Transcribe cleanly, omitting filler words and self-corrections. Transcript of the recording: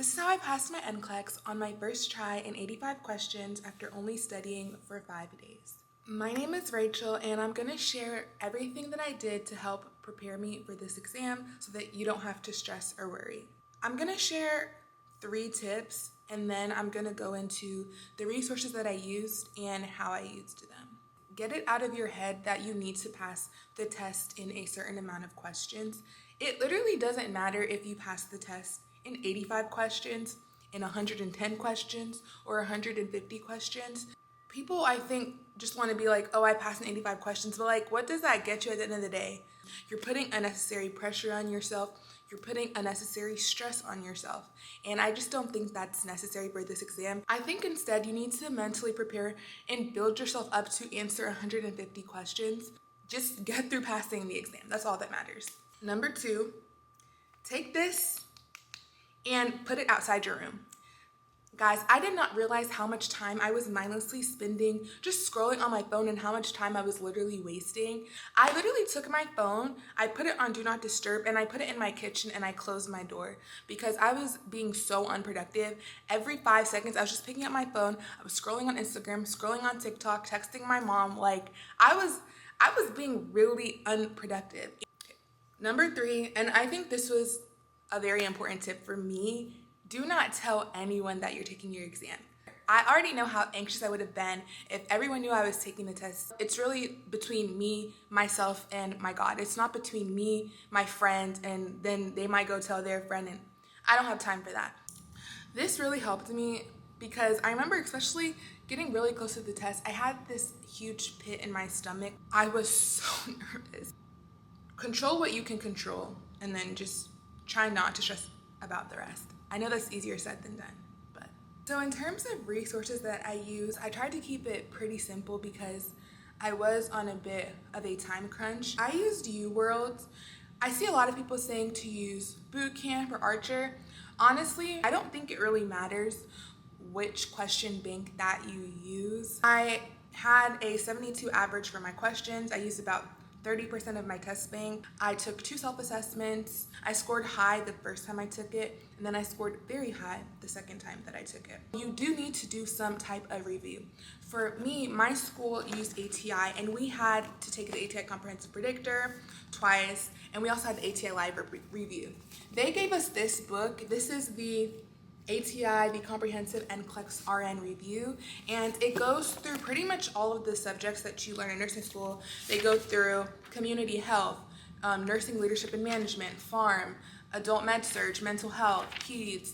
This is how I passed my NCLEX on my first try in 85 questions after only studying for 5 days. My name is Rachel, and I'm going to share everything that I did to help prepare me for this exam so that you don't have to stress or worry. I'm going to share 3 tips, and then I'm going to go into the resources that I used and how I used them. Get it out of your head that you need to pass the test in a certain amount of questions. It literally doesn't matter if you pass the test in 85 questions, in 110 questions, or 150 questions. People, I think, just want to be like, oh, I passed in 85 questions, but like, what does that get you at the end of the day? You're putting unnecessary pressure on yourself. You're putting unnecessary stress on yourself. And I just don't think that's necessary for this exam. I think instead you need to mentally prepare and build yourself up to answer 150 questions. Just get through passing the exam. That's all that matters. Number 2, take this and put it outside your room. Guys, I did not realize how much time I was mindlessly spending just scrolling on my phone and how much time I was literally wasting. I literally took my phone, I put it on Do Not Disturb, and I put it in my kitchen and I closed my door because I was being so unproductive. Every 5 seconds, I was just picking up my phone, I was scrolling on Instagram, scrolling on TikTok, texting my mom. Like, I was being really unproductive. Number 3, and I think this was a very important tip for me, do not tell anyone that you're taking your exam. I already know how anxious I would have been if everyone knew I was taking the test. It's really between me, myself, and my God. It's not between me, my friend, and then they might go tell their friend, and I don't have time for that. This really helped me because I remember especially getting really close to the test. I had this huge pit in my stomach. I was so nervous. Control what you can control, and then just try not to stress about the rest. I know that's easier said than done, but. So in terms of resources that I use, I tried to keep it pretty simple because I was on a bit of a time crunch. I used UWorld. I see a lot of people saying to use Bootcamp or Archer. Honestly, I don't think it really matters which question bank that you use. I had a 72 average for my questions. I used about 30% of my test bank. I took 2 self-assessments. I scored high the first time I took it, and then I scored very high the second time that I took it. You do need to do some type of review. For me, my school used ATI, and we had to take the ATI Comprehensive Predictor twice, and we also had the ATI Live Review. They gave us this book. This is the ATI, the Comprehensive NCLEX-RN Review, and it goes through pretty much all of the subjects that you learn in nursing school. They go through community health, nursing leadership and management, pharm, adult med surg, mental health, peds,